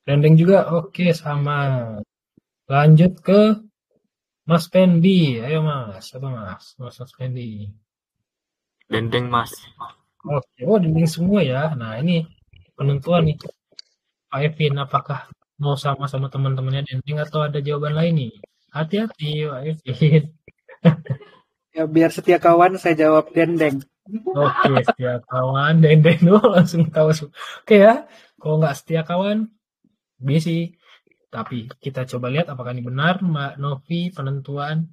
Dendeng juga? Oke, sama. Lanjut ke Mas Pendi. Ayo Mas. Apa Mas? Mas Pendi. Dendeng, Mas. Oke, oh dendeng semua ya. Nah, ini penentuan nih. Pak Evin, apakah mau sama-sama teman-temannya dendeng atau ada jawaban lain nih? Hati-hati, Pak Evin. Ya, biar setia kawan saya jawab dendeng. Oke, setia kawan, dendeng dulu langsung tahu. Oke ya, kalau nggak setia kawan, bisi. Tapi kita coba lihat apakah ini benar, Mbak Novi, penentuan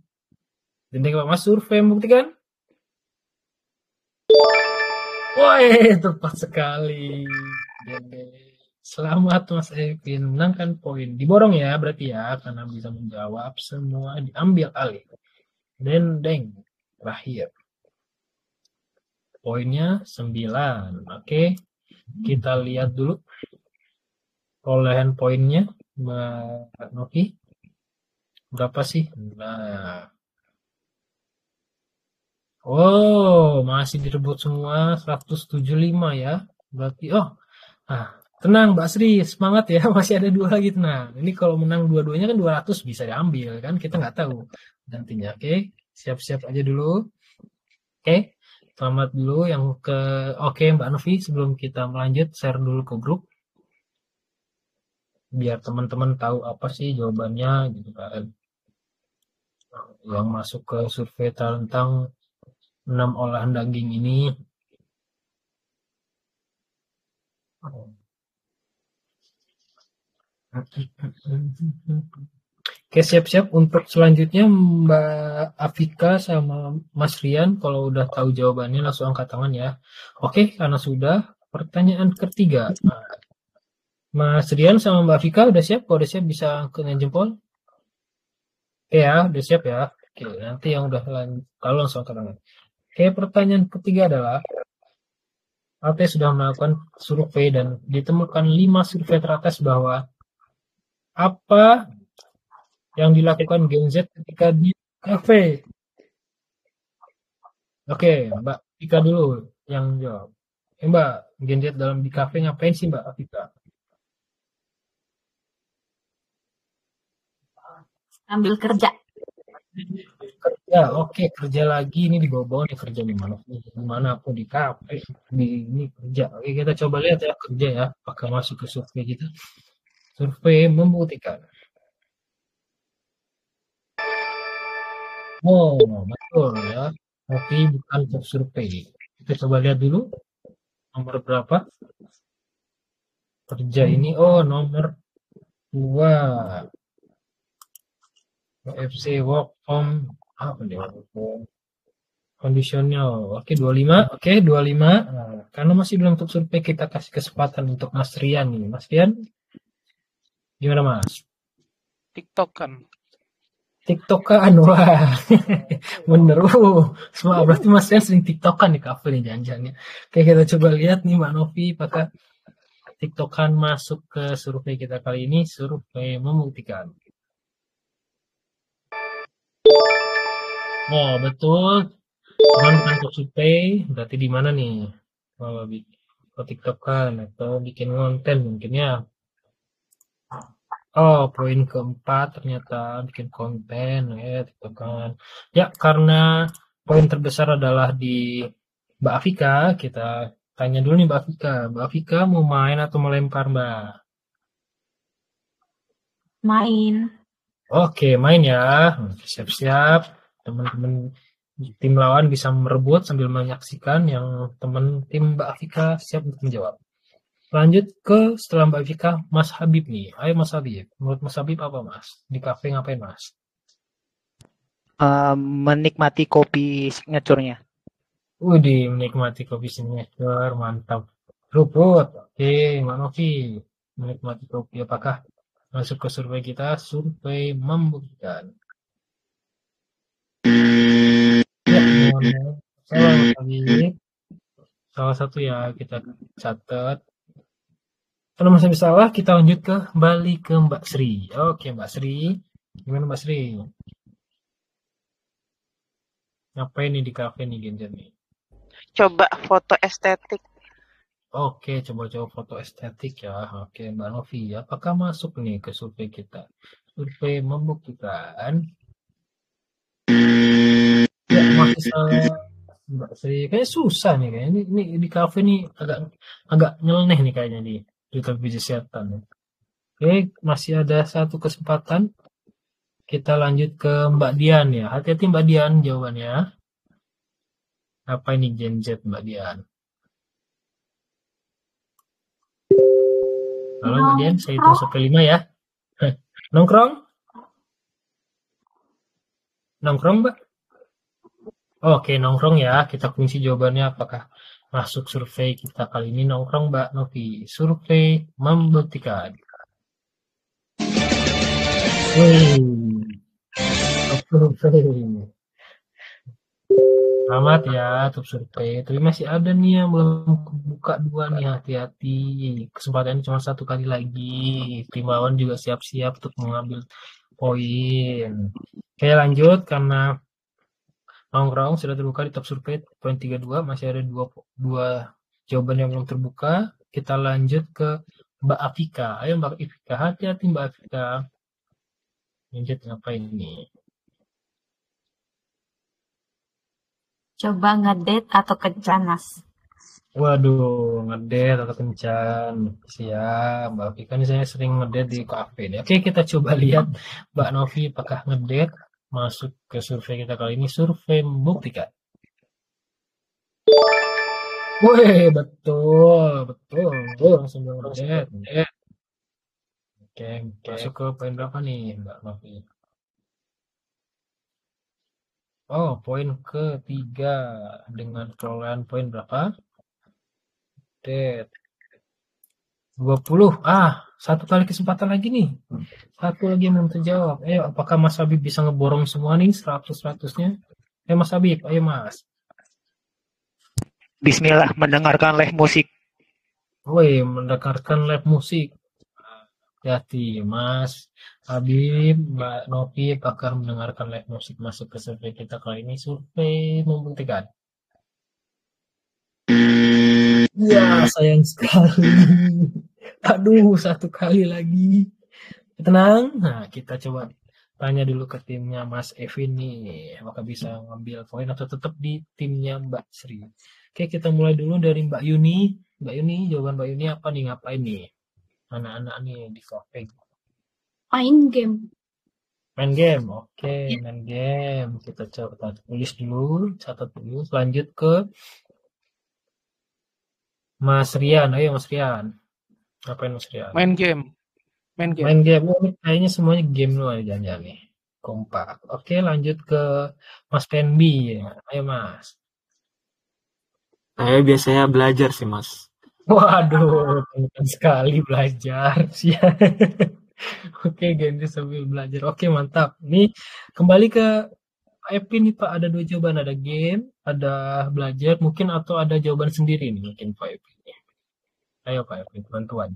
dendeng Pak Mas survei membuktikan. Woi, tepat sekali. Dendeng. Selamat Mas Evin, menangkan poin. Diborong ya berarti ya, karena bisa menjawab semua diambil alih. Dendeng terakhir. Poinnya 9. Oke, kita lihat dulu perolehan poinnya Mbak Novi. Berapa sih? Nah. Oh, masih direbut semua 175 ya. Berarti tenang Mbak Sri, semangat ya. Masih ada 2 lagi, tenang. Ini kalau menang dua-duanya kan 200 bisa diambil kan. Kita nggak tahu nantinya. Oke, siap-siap aja dulu. Oke, selamat dulu yang Oke Mbak Novi, sebelum kita melanjut share dulu ke grup. Biar teman-teman tahu apa sih jawabannya gitu kan. Yang masuk ke survei tentang 6 olahan daging ini. Oke, siap-siap untuk selanjutnya Mbak Afika sama Mas Rian. Kalau udah tahu jawabannya langsung angkat tangan ya. Oke, karena sudah, pertanyaan ketiga. Mas Rian sama Mbak Afika udah siap? Kalau udah siap bisa angkat jempol. Oke ya, udah siap ya. Oke, nanti yang udah kalau langsung angkat tangan. Oke, pertanyaan ketiga adalah AT sudah melakukan survei dan ditemukan 5 survei teratas bahwa apa yang dilakukan Gen Z ketika di kafe. Oke, Mbak Vika dulu yang jawab. Mbak, Gen Z dalam di kafe ngapain sih Mbak Vika? Ambil kerja. Kerja, oke, kerja lagi ini dibawa-bawa nih kerja di mana? Dimanapun di kafe, di ini kerja. Oke, kita coba lihat ya kerja ya, apakah masuk ke survei kita. Survei membuktikan. Oh, betul ya. Tapi bukan untuk survei. Kita coba lihat dulu nomor berapa. Kerja ini, nomor 2. FC work from conditional. Oke, 25. Oke, 25. Nah, karena masih belum untuk survei, kita kasih kesempatan untuk Mas Rian nih. Mas Rian, gimana Mas? TikTokan. TikTokan, wah. Bener. Semua berarti Mas Rian sering TikTokan di kafe nih janjiannya. Oke, kita coba lihat nih Mbak Novi, apakah TikTokan masuk ke survei kita kali ini. Survei membuktikan. Oh, betul. Cuman bukan untuk survei, berarti di mana nih? Kalau TikTokan atau bikin konten mungkin ya. Oh, poin keempat ternyata bikin konten ya TikTokan. Ya, karena poin terbesar adalah di Mbak Afika, kita tanya dulu nih Mbak Afika. Mbak Afika mau main atau melempar Mbak? Main. Oke, main ya. Siap-siap. Teman-teman tim lawan bisa merebut sambil menyaksikan yang teman tim Mbak Afika siap untuk menjawab. Lanjut ke setelah Mbak Afika, Mas Habib nih. Ayo Mas Habib. Menurut Mas Habib apa Mas? Di kafe ngapain Mas? Menikmati kopi signaturenya. Widih, menikmati kopi signature, mantap. Ruput. Oke, Mbak Novi. Menikmati kopi apakah Masuk ke survei kita, survei membuktikan. Ya, mohon maaf. Salah Mas Habib. Salah satu ya kita catat. Kalau masih salah, kita lanjut kembali ke Mbak Sri. Oke, Mbak Sri. Gimana Mbak Sri? Ngapain nih di kafe nih Genjar nih? Coba foto estetik. Oke, coba-coba foto estetik ya. Oke, Mbak Novi, apakah masuk nih ke survei kita? Survei membuktikan. Ya, masih salah Mbak Sri. Kayaknya susah nih kayaknya. Ini di kafe nih agak nyeleneh nih kayaknya di Duta Biji Setan. Oke, masih ada satu kesempatan. Kita lanjut ke Mbak Dian ya. Hati-hati Mbak Dian jawabannya. Apa ini Gen Z Mbak Dian? Halo Mbak Dian, saya hitung sampai 5 ya. Nongkrong? Nongkrong Mbak? Oke, nongkrong ya. Kita kunci jawabannya apakah masuk survei kita kali ini nongkrong Mbak Novi. Survei membuktikan. Survei. Selamat ya untuk survei. Tapi masih ada nih yang belum buka 2 nih, hati-hati. Kesempatannya cuma 1 kali lagi. Tim lawan juga siap-siap untuk mengambil poin. Oke, lanjut karena nongkrong sudah terbuka di top survei poin 32, masih ada 2 jawaban yang belum terbuka. Kita lanjut ke Mbak Afika. Ayo Mbak Afika, hati-hati Mbak Afika. Lanjut ngapain nih? Coba ngedate atau kencan, Mas. Waduh, ngedate atau kencan. Siap, Mbak Afika ini saya sering ngedate di kafe nih. Oke, kita coba lihat Mbak Novi apakah ngedate. Masuk ke survei kita kali ini, survei membuktikan. Wih, betul. Langsung ngedate. Oke, masuk ke poin berapa nih, Mbak Novi? Oh, poin ke-3 dengan perolehan poin berapa? Date 20. 1 kali kesempatan lagi nih. 1 lagi yang belum terjawab. Ayo, apakah Mas Habib bisa ngeborong semua nih 100-100-nya? Mas Habib, ayo Mas. Bismillah, mendengarkan live musik. Woi, mendengarkan live musik. Hati-hati, Mas Habib, Mbak Novi, apakah mendengarkan live musik masuk ke survei kita kali ini? Survei membuktikan. Ya, sayang sekali. Aduh, 1 kali lagi. Tenang. Nah, kita coba tanya dulu ke timnya Mas Evin nih. Apakah bisa ngambil poin atau tetap di timnya Mbak Sri? Oke, kita mulai dulu dari Mbak Yuni. Mbak Yuni, jawaban Mbak Yuni apa nih? Ngapain nih? Anak-anak nih di kafe. Main game. Main game, oke, main game. Kita coba tulis dulu, catat dulu. Lanjut ke Mas Rian. Ayo Mas Rian. Ngapain Mas Rian? Main game. Main game. Oh, ini kayaknya semuanya game loh jangan-jangan nih. Kompak. Oke, lanjut ke Mas Penbi. Ayo Mas. Saya biasanya belajar sih Mas. Waduh, penting sekali belajar. Oke, Genri sambil belajar. Oke, mantap. Ini kembali ke Pak Epin nih Pak. Ada 2 jawaban. Ada game, ada belajar mungkin, atau ada jawaban sendiri nih mungkin Pak Epin. Ayo Pak Epin, bantuan.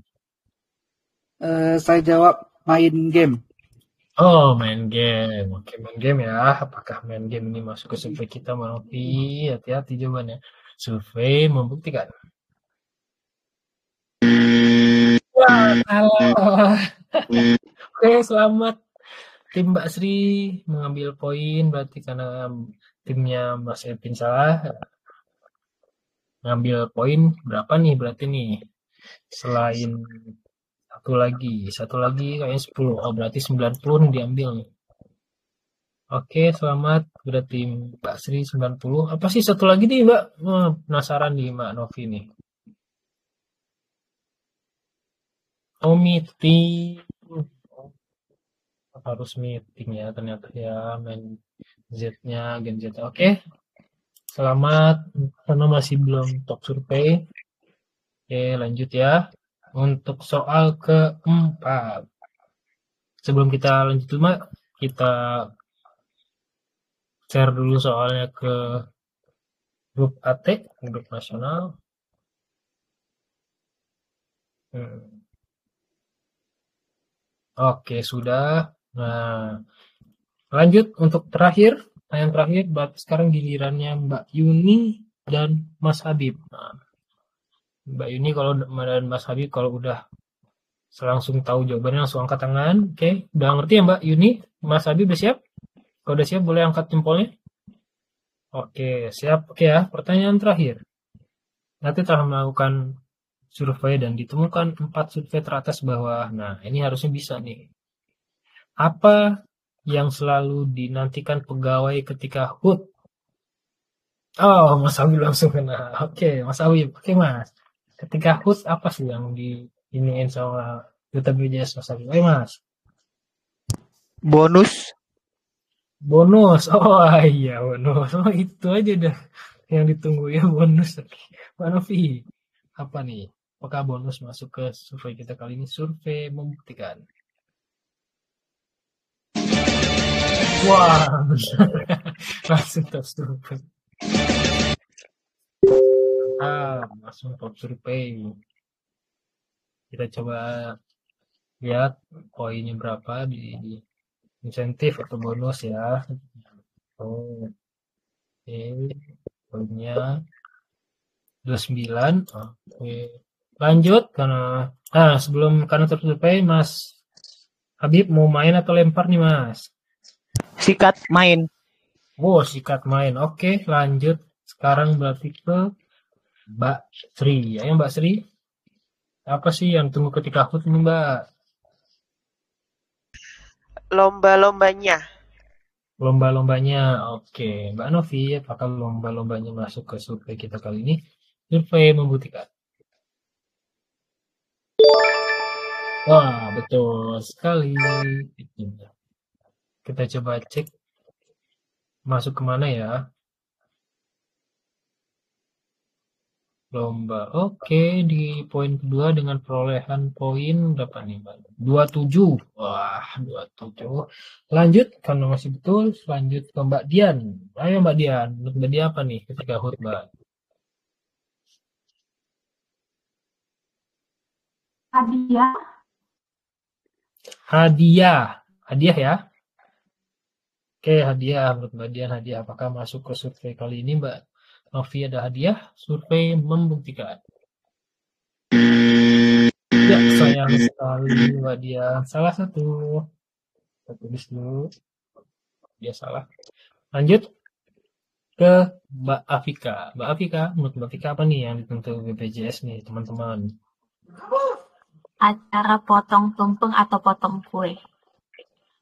Saya jawab main game. Oh, main game. Oke, main game ya. Apakah main game ini masuk ke survei kita, Mbak Novi? Hati-hati jawabannya. Survei membuktikan. Wah, salah. Oke, selamat. Tim Mbak Sri mengambil poin, berarti karena timnya Mas Epin salah. Ngambil poin berapa nih berarti nih? Selain satu lagi kayaknya 10. Oh, berarti 90 nih diambil nih. Oke, selamat. Berarti Mbak Sri 90. Apa sih satu lagi nih, Mbak? Penasaran nih Mbak Novi nih. Oh, meeting. Harus meeting ya ternyata ya, main Z-nya, Gen Z. Oke. Selamat, karena masih belum top survei. Oke, lanjut ya. Untuk soal keempat. Sebelum kita lanjut cuma kita share dulu soalnya ke grup AT, grup nasional. Oke, sudah. Nah, lanjut untuk terakhir, yang terakhir, sekarang gilirannya Mbak Yuni dan Mas Habib. Nah, Mbak Yuni dan Mas Habib kalau udah langsung tahu jawabannya langsung angkat tangan. Oke, udah ngerti ya Mbak Yuni? Mas Habib udah siap? Kalau udah siap boleh angkat jempolnya. Oke, siap. Oke ya, pertanyaan terakhir. Nanti telah melakukan survei dan ditemukan 4 survei teratas bawah. Nah, ini harusnya bisa nih. Apa yang selalu dinantikan pegawai ketika HUT? Oh, Mas Habib langsung kena. Oke, Mas Habib. Oke, Mas. Ketika HUT apa sih yang diiniin sama Duta BPJS, Mas Habib? Ayo, Mas. Bonus. Bonus. Oh, iya, bonus. Oh, itu aja dah yang ditunggu ya, bonus. Mbak Novi, apa nih? Apakah bonus masuk ke survei kita kali ini? Survei membuktikan. Wah, langsung top survei. Langsung top survei. Kita coba lihat poinnya berapa di insentif atau bonus ya. Oke, poinnya 29. Oke. Lanjut karena top survei, Mas Habib mau main atau lempar nih, Mas? Sikat main. Oh, sikat main. Oke, lanjut. Sekarang berarti ke Mbak Sri. Ayo Mbak Sri. Apa sih yang tunggu ketika HUT nih, Mbak? Lomba-lombanya. Lomba-lombanya. Oke. Mbak Novi, apakah lomba-lombanya masuk ke survei kita kali ini? Survei membuktikan. Wah, betul sekali. Kita coba cek masuk kemana ya. Lomba. Oke, di poin kedua dengan perolehan poin berapa nih, Mbak? 27. Wah, 27. Lanjut, karena masih betul, lanjut ke Mbak Dian. Ayo Mbak Dian, menurut Mbak Dian apa nih ketika HUT, Mbak? Hadiah. Hadiah ya. Oke, hadiah menurut Mbak Dian, hadiah apakah masuk ke survei kali ini, Mbak Novi? Ada hadiah, survei membuktikan. Ya, sayang sekali Mbak Dian, salah satu. Kita tulis dulu, dia salah. Lanjut ke Mbak Afika. Mbak Afika, menurut Mbak Afika apa nih yang ditentu BPJS nih, teman-teman? Acara potong tumpeng atau potong kue.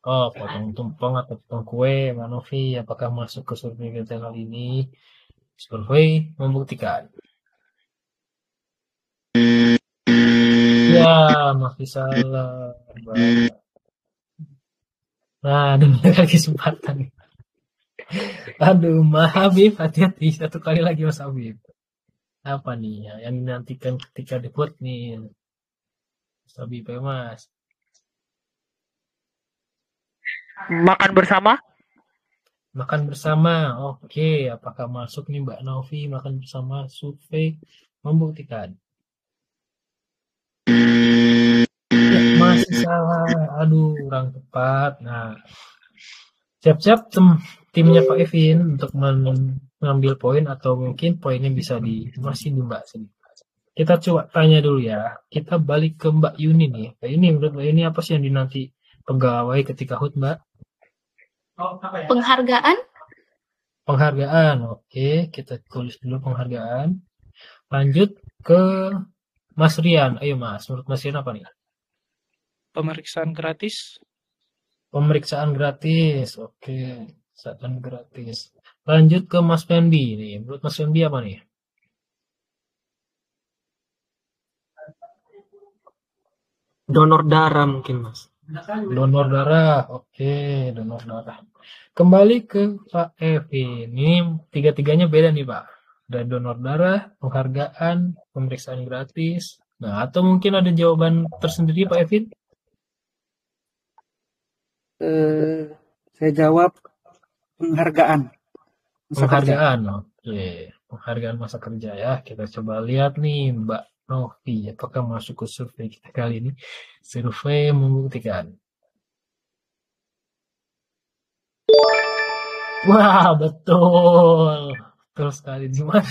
Oh, potong tumpeng atau potong kue, Mbak Novi, apakah masuk ke survei kita kali ini? Survei membuktikan. Ya, masih salah, Mbak. Nah, ada kesempatan. Aduh, Mas Habib, hati-hati. Satu kali lagi, Mas Habib. Apa nih yang dinantikan ketika debut nih? Mas Habib, ya, Mas. Makan bersama. Makan bersama. Oke, apakah masuk nih Mbak Novi? Makan bersama, survei membuktikan. Ya, masih salah. Aduh, kurang tepat. Nah, siap-siap timnya Pak Evin untuk mengambil poin atau mungkin poinnya bisa masih di Mbak sini. Kita coba tanya dulu ya. Kita balik ke Mbak Yuni nih. Mbak Yuni, menurut Mbak Yuni apa sih yang dinanti pegawai ketika HUT, Mbak? Penghargaan. Penghargaan. Oke, kita tulis dulu penghargaan. Lanjut ke Mas Rian. Ayo Mas, menurut Mas Rian apa nih? Pemeriksaan gratis. Pemeriksaan gratis. Oke, pemeriksaan gratis. Lanjut ke Mas Fendi nih. Menurut Mas Fendi apa nih? Donor darah mungkin, Mas. Donor darah. Oke, donor darah. Kembali ke Pak Evi. Ini tiga-tiganya beda nih, Pak. Ada donor darah, penghargaan, pemeriksaan gratis. Nah, atau mungkin ada jawaban tersendiri, Pak Evin? Saya jawab penghargaan. Masa kerja. Penghargaan, oke. Penghargaan masa kerja ya. Kita coba lihat nih Mbak Novi, apakah masuk ke survei kita kali ini? Survei membuktikan. Wah, betul. Betul sekali. Di mana?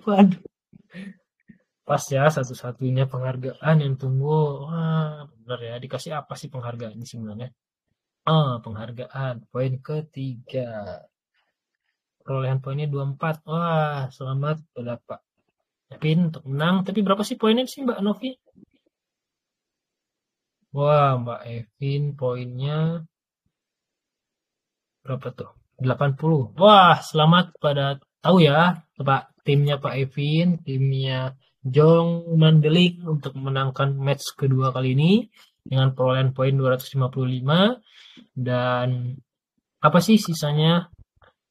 Waduh. Pas ya, satu-satunya penghargaan yang tunggu. Wah, benar ya. Dikasih apa sih penghargaan ini sebenarnya? Penghargaan. Poin ketiga. Perolehan poinnya 24. Wah, selamat kepada Pak Evin untuk menang. Tapi berapa sih poinnya sih Mbak Novi? Wah, Mbak Evin poinnya berapa tuh? 80. Wah, selamat pada tahu ya, Pak, timnya Pak Evin, timnya Jong Mandelik untuk memenangkan match kedua kali ini dengan perolehan poin 255. Dan apa sih sisanya?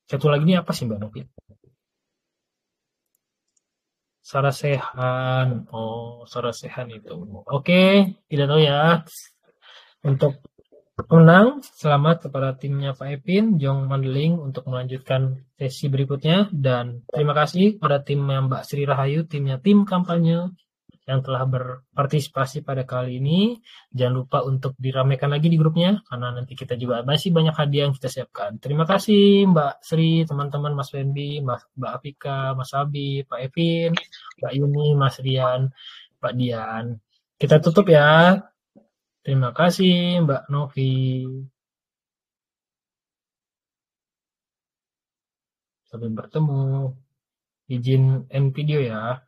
Satu lagi ini apa sih Mbak Novi? Sarasehan. Oh, Sarasehan itu. Oke, tidak tahu ya. Untuk menang, selamat kepada timnya Pak Evin, Jong Mandeling untuk melanjutkan sesi berikutnya. Dan terima kasih kepada timnya Mbak Sri Rahayu, timnya tim kampanye yang telah berpartisipasi pada kali ini. Jangan lupa untuk diramaikan lagi di grupnya, karena nanti kita juga masih banyak hadiah yang kita siapkan. Terima kasih Mbak Sri, teman-teman, Mas Wendy, Mbak Apika, Mas Abi, Pak Evin, Mbak Yuni, Mas Rian, Pak Dian. Kita tutup ya. Terima kasih Mbak Novi. Sampai bertemu. Izin end video ya.